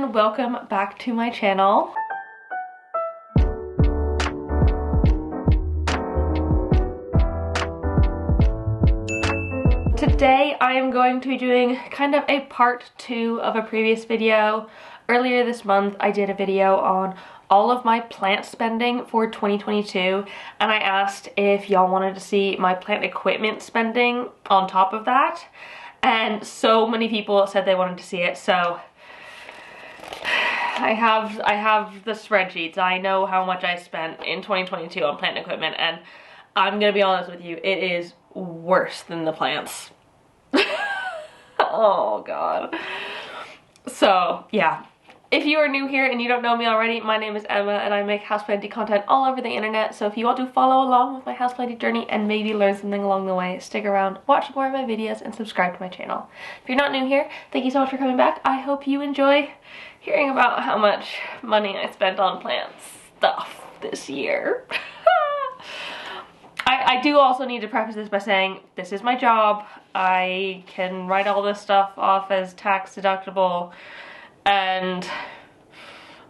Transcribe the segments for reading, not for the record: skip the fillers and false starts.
and welcome back to my channel. Today I am going to be doing kind of a part 2 of a previous video. Earlier this month I did a video on all of my plant spending for 2022 and I asked if y'all wanted to see my plant equipment spending on top of that, and so many people said they wanted to see it, so I have the spreadsheets. I know how much I spent in 2022 on plant equipment, and I'm gonna be honest with you, it is worse than the plants. Oh god. So yeah, if you are new here and you don't know me already, my name is Emma and I make houseplanting content all over the internet. So if you want to follow along with my houseplanting journey and maybe learn something along the way, stick around, watch more of my videos, and subscribe to my channel. If you're not new here, thank you so much for coming back. I hope you enjoy hearing about how much money I spent on plant stuff this year. I do also need to preface this by saying this is my job. I can write all this stuff off as tax deductible, and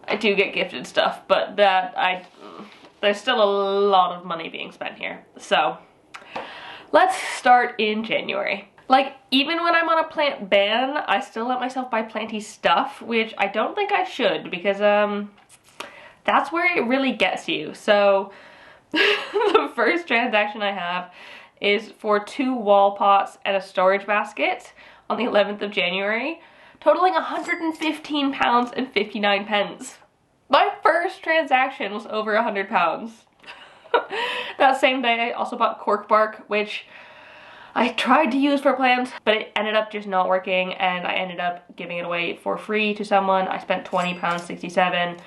I do get gifted stuff, but there's still a lot of money being spent here. So let's start in January. Like, even when I'm on a plant ban, I still let myself buy planty stuff, which I don't think I should, because that's where it really gets you. So the first transaction I have is for 2 wall pots and a storage basket on the 11th of January, totaling £115 and 59 pence. My first transaction was over £100. That same day I also bought cork bark, which I tried to use for plants, but it ended up just not working, and I ended up giving it away for free to someone. I spent £20.67,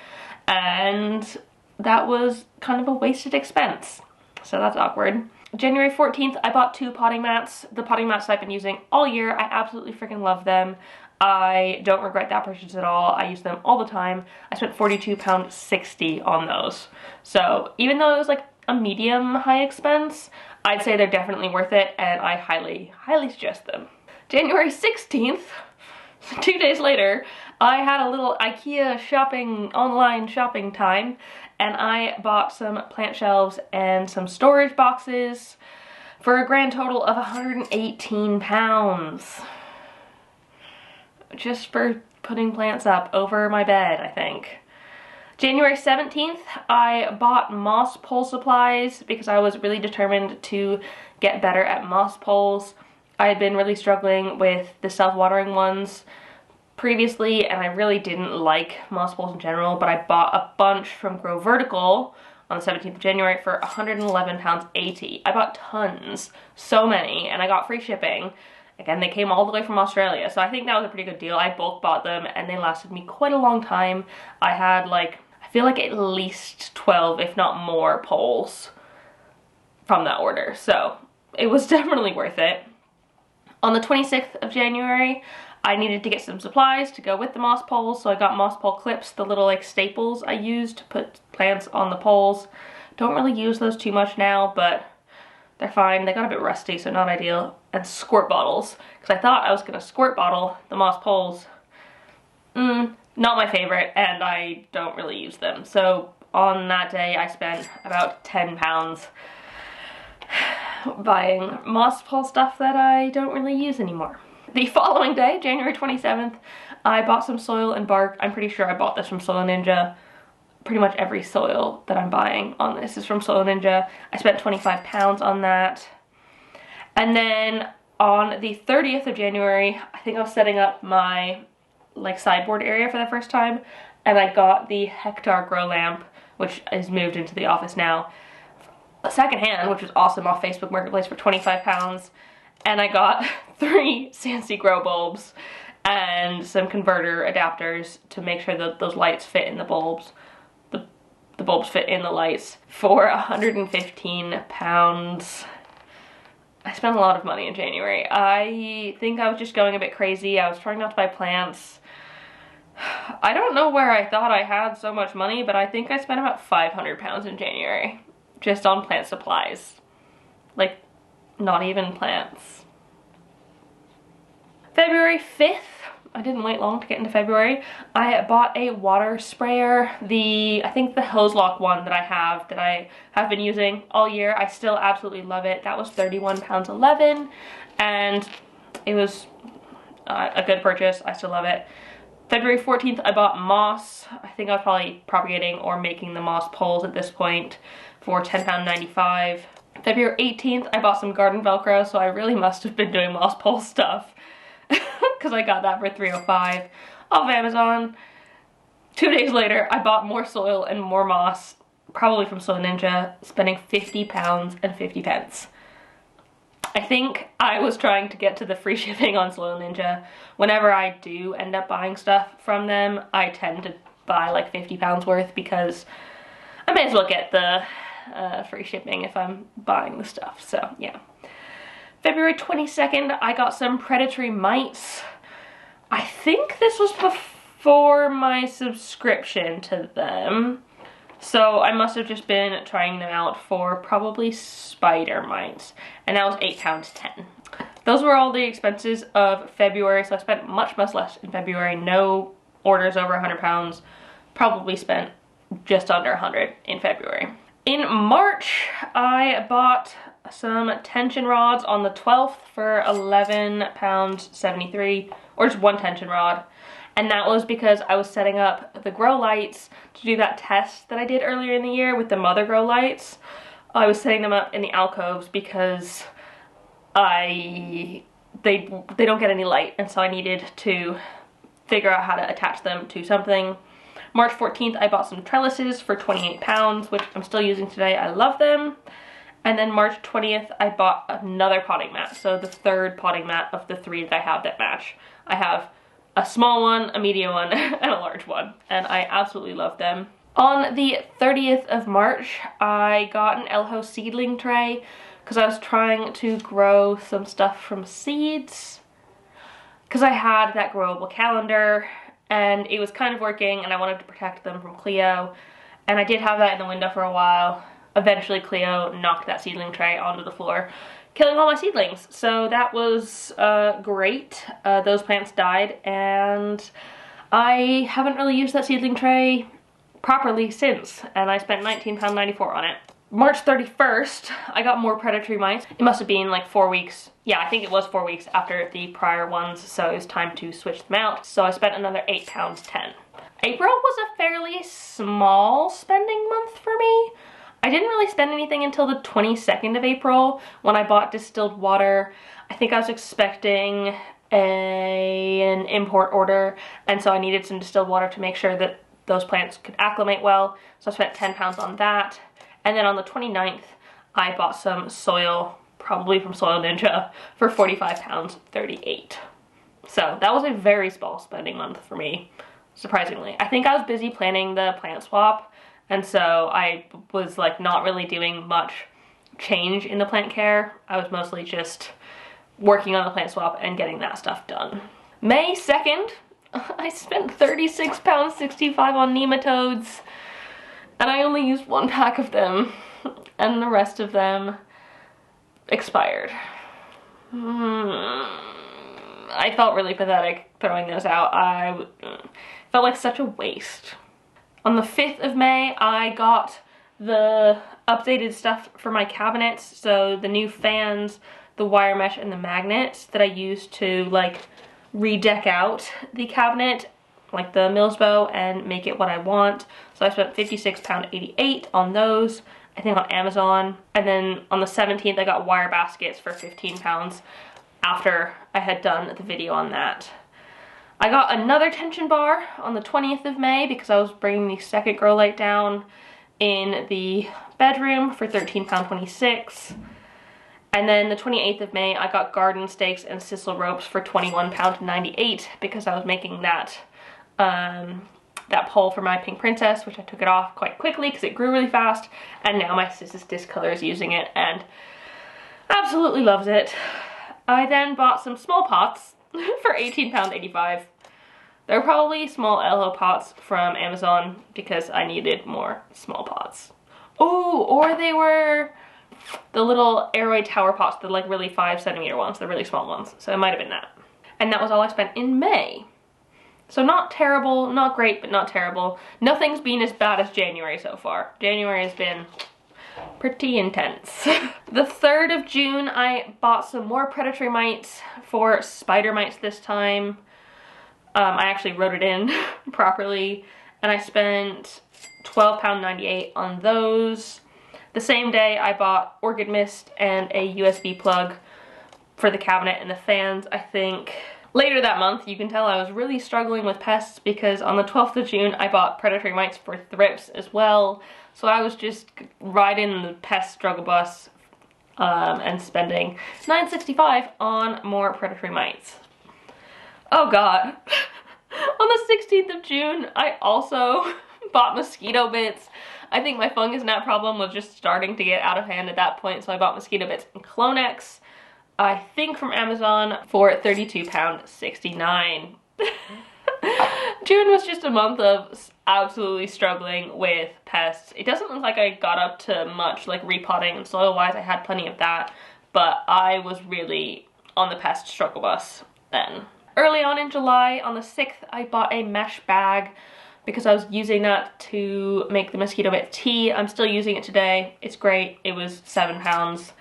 and that was kind of a wasted expense. So that's awkward. January 14th, I bought 2 potting mats. The potting mats I've been using all year. I absolutely freaking love them. I don't regret that purchase at all. I use them all the time. I spent £42.60 on those. So even though it was like a medium high expense, I'd say they're definitely worth it, and I highly, highly suggest them. January 16th, 2 days later, I had a little IKEA online shopping time, and I bought some plant shelves and some storage boxes for a grand total of £118. Just for putting plants up over my bed, I think. January 17th, I bought moss pole supplies because I was really determined to get better at moss poles. I had been really struggling with the self-watering ones previously, and I really didn't like moss poles in general, but I bought a bunch from Grow Vertical on the 17th of January for £111.80. I bought tons, so many, and I got free shipping. Again, they came all the way from Australia, so I think that was a pretty good deal. I bulk bought them, and they lasted me quite a long time. I had I feel like at least 12, if not more, poles from that order, so it was definitely worth it. On the 26th of January, I needed to get some supplies to go with the moss poles, so I got moss pole clips, the little staples I use to put plants on the poles. Don't really use those too much now, but they're fine. They got a bit rusty, so not ideal. And squirt bottles, because I thought I was going to squirt bottle the moss poles. Not my favorite, and I don't really use them. So on that day, I spent about £10 buying moss pole stuff that I don't really use anymore. The following day, January 27th, I bought some soil and bark. I'm pretty sure I bought this from Soil Ninja. Pretty much every soil that I'm buying on this is from Soil Ninja. I spent £25 on that. And then on the 30th of January, I think I was setting up my sideboard area for the first time, and I got the Hectare grow lamp, which is moved into the office now, secondhand, which was awesome, off Facebook Marketplace for £25. And I got 3 Sansi grow bulbs and some converter adapters to make sure that those lights fit in the bulbs. The bulbs fit in the lights for £115. I spent a lot of money in January. I think I was just going a bit crazy. I was trying not to buy plants. I don't know where I thought I had so much money, but I think I spent about £500 in January just on plant supplies. Not even plants. February 5th, I didn't wait long to get into February. I bought a water sprayer, I think the hose lock one that I have been using all year. I still absolutely love it. That was £31.11, and it was a good purchase. I still love it. February 14th, I bought moss. I think I was probably propagating or making the moss poles at this point for £10.95. February 18th, I bought some garden Velcro, so I really must have been doing moss pole stuff because I got that for $3.05 off Amazon. 2 days later, I bought more soil and more moss, probably from Soil Ninja, spending £50.50. I think I was trying to get to the free shipping on Soil Ninja. Whenever I do end up buying stuff from them, I tend to buy like £50 worth because I may as well get the free shipping if I'm buying the stuff, so yeah. February 22nd, I got some predatory mites. I think this was before my subscription to them, so I must have just been trying them out for probably spider mites, and that was £8.10. Those were all the expenses of February, so I spent much less in February. No orders over £100, probably spent just under 100 in February. In March, I bought some tension rods on the 12th for £11.73, or just one tension rod. And that was because I was setting up the grow lights to do that test that I did earlier in the year with the mother grow lights. I was setting them up in the alcoves because they don't get any light, and so I needed to figure out how to attach them to something. March 14th, I bought some trellises for £28, which I'm still using today. I love them. And then March 20th, I bought another potting mat. So the third potting mat of the 3 that I have that match. I have a small one, a medium one, and a large one. And I absolutely love them. On the 30th of March, I got an Elho seedling tray because I was trying to grow some stuff from seeds. Because I had that growable calendar, and it was kind of working, and I wanted to protect them from Cleo, and I did have that in the window for a while. Eventually Cleo knocked that seedling tray onto the floor, killing all my seedlings, so that was great. Those plants died, and I haven't really used that seedling tray properly since, and I spent £19.94 on it. March 31st, I got more predatory mites. It must have been like 4 weeks. Yeah, I think it was 4 weeks after the prior ones, so it was time to switch them out. So I spent another £8.10. April was a fairly small spending month for me. I didn't really spend anything until the 22nd of April when I bought distilled water. I think I was expecting an import order, and so I needed some distilled water to make sure that those plants could acclimate well. So I spent £10 on that. And then on the 29th, I bought some soil, probably from Soil Ninja, for £45.38. So that was a very small spending month for me, surprisingly. I think I was busy planning the plant swap, and so I was like not really doing much change in the plant care. I was mostly just working on the plant swap and getting that stuff done. May 2nd, I spent £36.65 on nematodes. And I only used 1 pack of them, and the rest of them expired. I felt really pathetic throwing those out. I felt like such a waste. On the 5th of May, I got the updated stuff for my cabinets, so the new fans, the wire mesh, and the magnets that I used to like redeck out the cabinet, like the Mills bow, and make it what I want. So I spent £56.88 on those, I think on Amazon. And then on the 17th, I got wire baskets for £15 after I had done the video on that. I got another tension bar on the 20th of May because I was bringing the second grow light down in the bedroom for £13.26. And then the 28th of May, I got garden stakes and sisal ropes for £21.98 because I was making that that pole for my pink princess, which I took it off quite quickly because it grew really fast, and now my sis Disc Color is using it and absolutely loves it. I then bought some small pots for £18.85. They're probably small Elho pots from Amazon because I needed more small pots. Oh, or they were the little aeroid tower pots, the like really 5 centimeter ones, the really small ones. So it might have been that. And that was all I spent in May. So not terrible, not great, but not terrible. Nothing's been as bad as January so far. January has been pretty intense. The 3rd of June, I bought some more predatory mites for spider mites this time. I actually wrote it in properly, and I spent £12.98 on those. The same day, I bought orchid mist and a USB plug for the cabinet and the fans, I think. Later that month, you can tell I was really struggling with pests because on the 12th of June, I bought predatory mites for thrips as well. So I was just riding the pest struggle bus and spending $9.65 on more predatory mites. Oh god. On the 16th of June, I also bought mosquito bits. I think my fungus gnat problem was just starting to get out of hand at that point, so I bought mosquito bits and Clonex, I think from Amazon, for £32.69. June was just a month of absolutely struggling with pests. It doesn't look like I got up to much like repotting and soil wise. I had plenty of that, but I was really on the pest struggle bus then. Early on in July, on the 6th, I bought a mesh bag because I was using that to make the mosquito bit tea. I'm still using it today. It's great. It was £7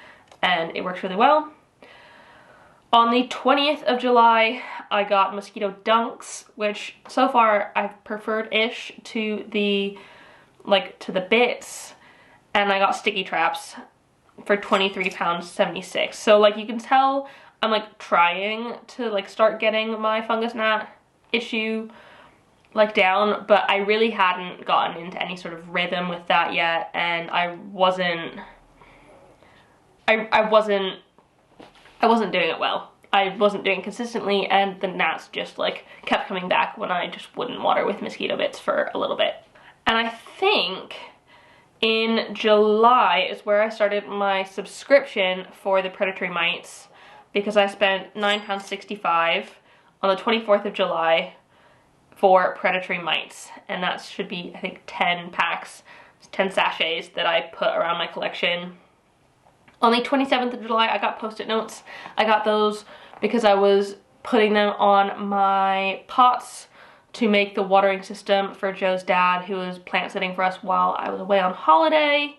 and it works really well. On the 20th of July, I got mosquito dunks, which so far I've preferred-ish to the bits, and I got sticky traps for £23.76. So like you can tell I'm like trying to like start getting my fungus gnat issue like down, but I really hadn't gotten into any sort of rhythm with that yet, and I wasn't doing it well. I wasn't doing it consistently, and the gnats just like kept coming back when I just wouldn't water with mosquito bits for a little bit. And I think in July is where I started my subscription for the predatory mites, because I spent £9.65 on the 24th of July for predatory mites, and that should be, I think, 10 packs, 10 sachets that I put around my collection. On the 27th of July, I got post-it notes. I got those because I was putting them on my pots to make the watering system for Joe's dad, who was plant sitting for us while I was away on holiday.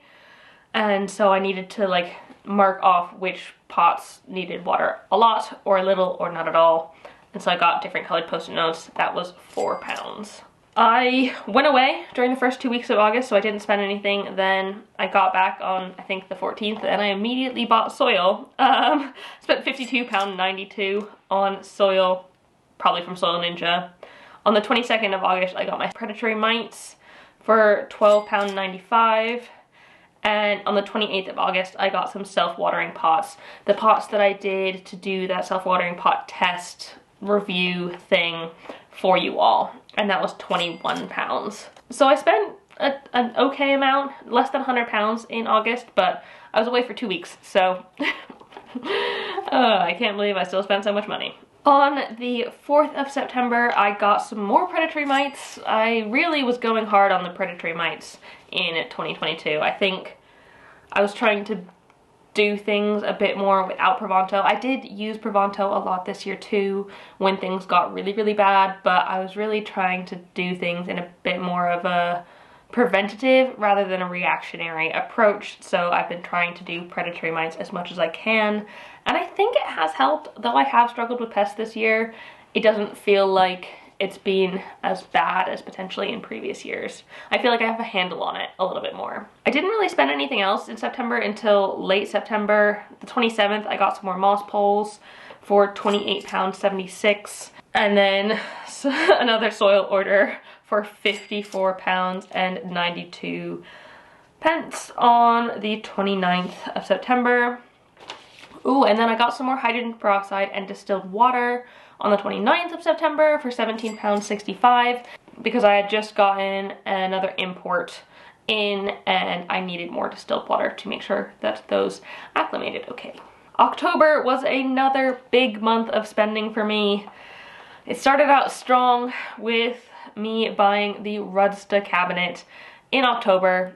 And so I needed to like mark off which pots needed water a lot or a little or not at all. And so I got different colored post-it notes. That was £4. I went away during the first 2 weeks of August, so I didn't spend anything. Then I got back on, I think, the 14th, and I immediately bought soil. Spent £52.92 on soil, probably from Soil Ninja. On the 22nd of August, I got my predatory mites for £12.95. And on the 28th of August, I got some self-watering pots. The pots that I did to do that self-watering pot test review thing for you all, and that was £21. So I spent an okay amount, less than £100 in August, but I was away for 2 weeks, so I can't believe I still spent so much money. On the 4th of September, I got some more predatory mites. I really was going hard on the predatory mites in 2022. I think I was trying to do things a bit more without Provanto. I did use Provanto a lot this year too when things got really, really bad, but I was really trying to do things in a bit more of a preventative rather than a reactionary approach. So I've been trying to do predatory mites as much as I can, and I think it has helped. Though I have struggled with pests this year, it doesn't feel like it's been as bad as potentially in previous years. I feel like I have a handle on it a little bit more. I didn't really spend anything else in September until late September. The 27th, I got some more moss poles for £28.76. And then another soil order for £54.92 on the 29th of September. Ooh, and then I got some more hydrogen peroxide and distilled water on the 29th of September for £17.65 because I had just gotten another import in and I needed more distilled water to make sure that those acclimated okay. October was another big month of spending for me. It started out strong with me buying the Rudsta cabinet in October.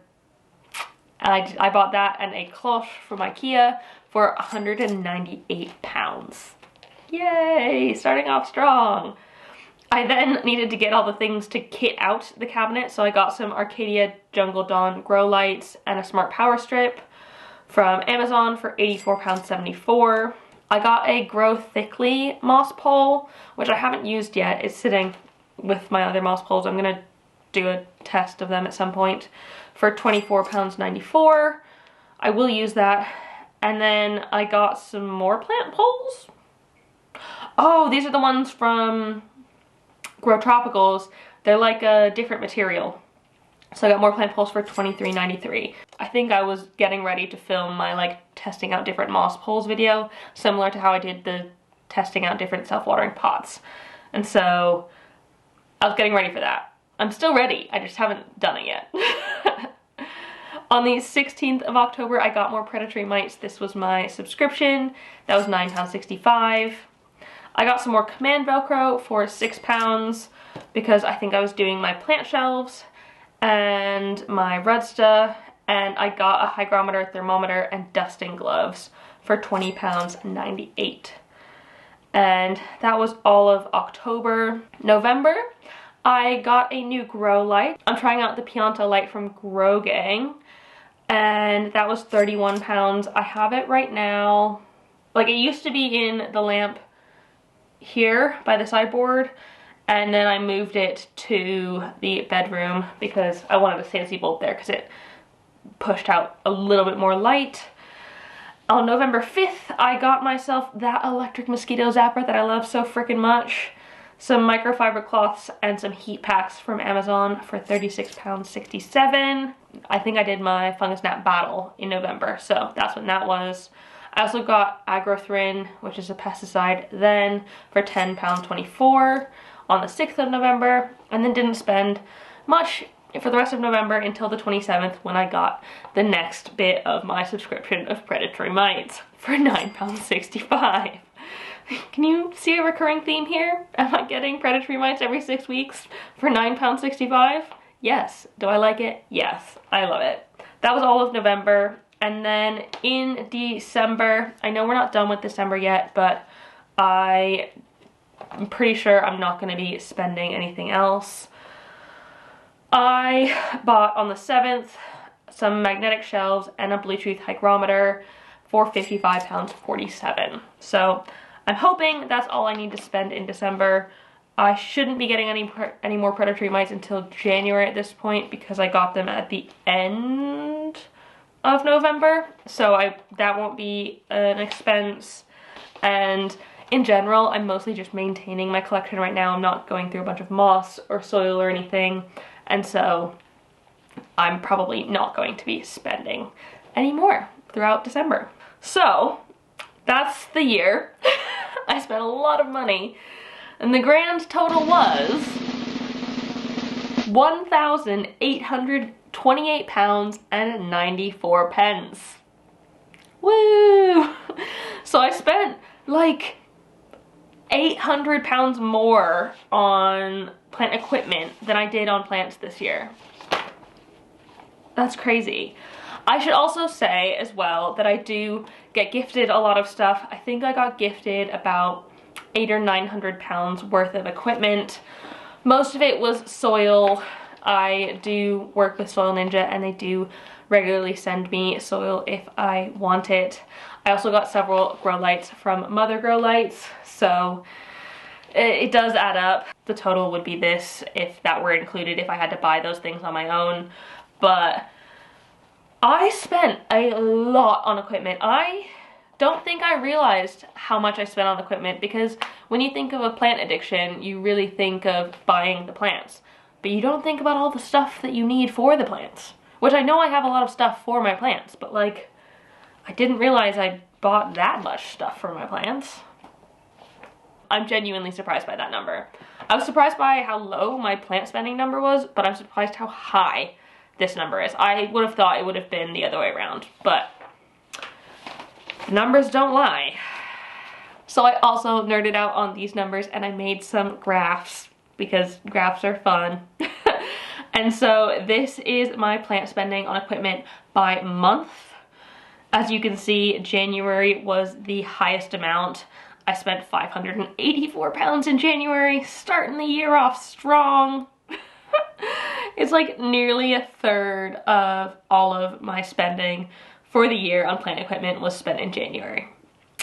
I bought that and a cloche from IKEA for £198. Yay! Starting off strong. I then needed to get all the things to kit out the cabinet, so I got some Arcadia Jungle Dawn grow lights and a smart power strip from Amazon for £84.74. I got a Grow Thickly moss pole, which I haven't used yet. It's sitting with my other moss poles. I'm gonna do a test of them at some point, for £24.94. I will use that. And then I got some more plant poles. Oh, these are the ones from Grow Tropicals. They're like a different material. So I got more plant poles for $23.93. I think I was getting ready to film my like testing out different moss poles video, similar to how I did the testing out different self-watering pots. And so I was getting ready for that. I'm still ready, I just haven't done it yet. On the 16th of October, I got more predatory mites. This was my subscription. That was £9.65. I got some more Command Velcro for £6 because I think I was doing my plant shelves and my Rudsta, and I got a hygrometer, thermometer, and dusting gloves for £20.98. And that was all of October. November, I got a new grow light. I'm trying out the Pianta light from Grow Gang, and that was £31. I have it right now. Like, it used to be in the lamp here by the sideboard, and then I moved it to the bedroom because I wanted a Sansi bulb there because it pushed out a little bit more light. On November 5th, I got myself that electric mosquito zapper that I love so freaking much. Some microfiber cloths and some heat packs from Amazon for £36.67. I think I did my fungus gnat battle in November, so that's when that was. I also got Agrothrin, which is a pesticide, then for £10.24 on the 6th of November, and then didn't spend much for the rest of November until the 27th, when I got the next bit of my subscription of predatory mites for £9.65. Can you see a recurring theme here? Am I getting predatory mites every 6 weeks for £9.65? Yes. Do I like it? Yes. I love it. That was all of November. And then in December, I know we're not done with December yet, but I'm pretty sure I'm not going to be spending anything else. I bought on the 7th some magnetic shelves and a Bluetooth hygrometer for £55.47. So I'm hoping that's all I need to spend in December. I shouldn't be getting any more predatory mites until January at this point because I got them at the end of November. So that won't be an expense. And in general, I'm mostly just maintaining my collection right now. I'm not going through a bunch of moss or soil or anything. And so I'm probably not going to be spending any more throughout December. So that's the year. I spent a lot of money, and the grand total was £1,828.94. Woo! So I spent like £800 more on plant equipment than I did on plants this year. That's crazy. I should also say as well that I do get gifted a lot of stuff. I think I got gifted about £800 or £900 worth of equipment. Most of it was soil. I do work with Soil Ninja, and they do regularly send me soil if I want it. I also got several grow lights from Mother Grow Lights, so it does add up. The total would be this if that were included, if I had to buy those things on my own. But I spent a lot on equipment. I don't think I realized how much I spent on equipment, because when you think of a plant addiction, you really think of buying the plants. But you don't think about all the stuff that you need for the plants. Which I know I have a lot of stuff for my plants, but like, I didn't realize I bought that much stuff for my plants. I'm genuinely surprised by that number. I was surprised by how low my plant spending number was, but I'm surprised how high this number is. I would have thought it would have been the other way around, but the numbers don't lie. So I also nerded out on these numbers, and I made some graphs because graphs are fun. And so this is my plant spending on equipment by month. As you can see, January was the highest amount. I spent £584 in January, starting the year off strong. It's like nearly a third of all of my spending for the year on plant equipment was spent in January,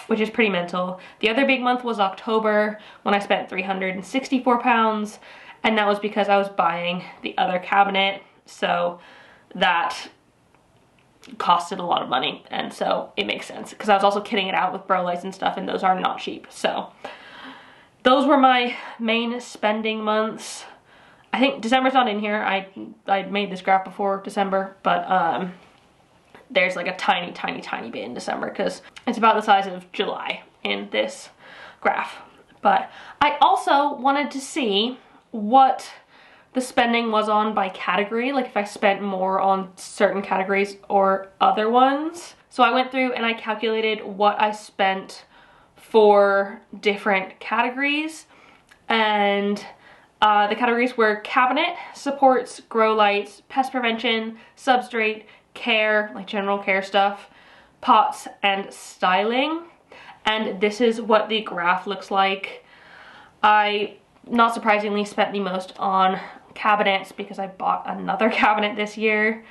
which is pretty mental. The other big month was October, when I spent £364, and that was because I was buying the other cabinet, so that costed a lot of money, and so it makes sense because I was also kitting it out with grow lights and stuff, and those are not cheap. So those were my main spending months. I think December's not in here. I made this graph before December, but there's like a tiny bit in December because it's about the size of July in this graph. But I also wanted to see what the spending was on by category, like if I spent more on certain categories or other ones. So I went through and I calculated what I spent for different categories, and the categories were cabinet, supports, grow lights, pest prevention, substrate, care, like general care stuff, pots, and styling. And this is what the graph looks like. I, not surprisingly, spent the most on cabinets because I bought another cabinet this year.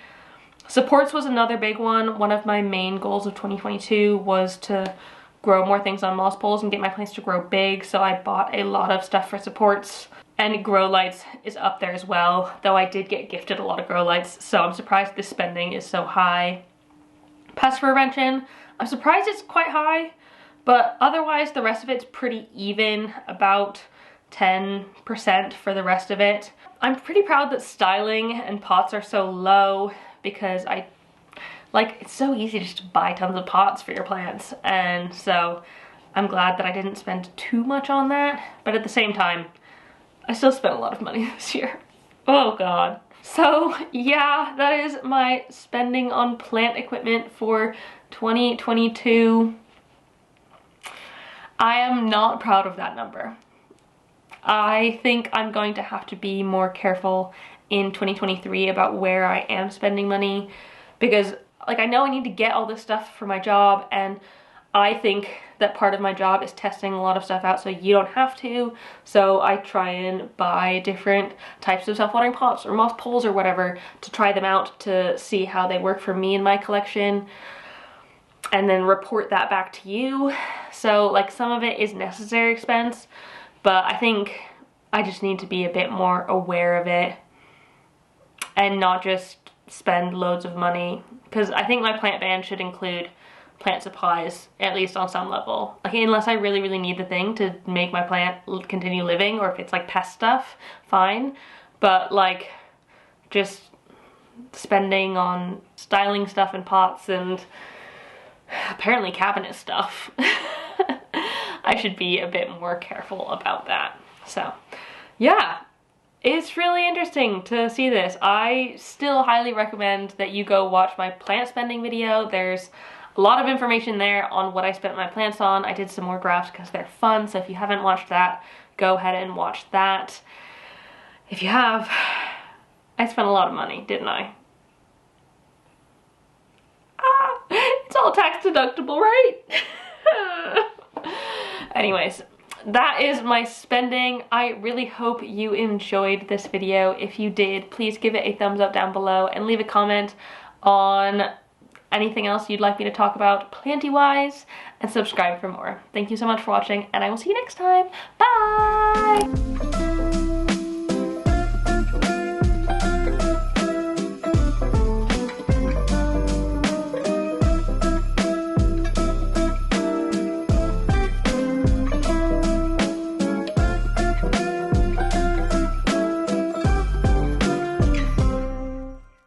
Supports was another big one. One of my main goals of 2022 was to grow more things on moss poles and get my plants to grow big, so I bought a lot of stuff for supports. And grow lights is up there as well, though I did get gifted a lot of grow lights, so I'm surprised this spending is so high. Pest prevention, I'm surprised it's quite high, but otherwise the rest of it's pretty even, about 10% for the rest of it. I'm pretty proud that styling and pots are so low because it's so easy just to buy tons of pots for your plants, and so I'm glad that I didn't spend too much on that, but at the same time, I still spent a lot of money this year. Oh god. So yeah, that is my spending on plant equipment for 2022. I am not proud of that number. I think I'm going to have to be more careful in 2023 about where I am spending money, because like I know I need to get all this stuff for my job, and I think that part of my job is testing a lot of stuff out so you don't have to. So I try and buy different types of self-watering pots or moss poles or whatever to try them out to see how they work for me in my collection, and then report that back to you. So like some of it is necessary expense, but I think I just need to be a bit more aware of it and not just spend loads of money, because I think my plant ban should include plant supplies, at least on some level. Like unless I really need the thing to make my plant continue living, or if it's like pest stuff, fine. But like just spending on styling stuff and pots and apparently cabinet stuff, I should be a bit more careful about that. So yeah, it's really interesting to see this. I still highly recommend that you go watch my plant spending video. There's a lot of information there on what I spent my plants on. I did some more graphs because they're fun, so if you haven't watched that, go ahead and watch that. If you have, I spent a lot of money, didn't I? It's all tax deductible, right? Anyways, that is my spending. I really hope you enjoyed this video. If you did, please give it a thumbs up down below and leave a comment on anything else you'd like me to talk about planty-wise, and subscribe for more. Thank you so much for watching, and I will see you next time. Bye!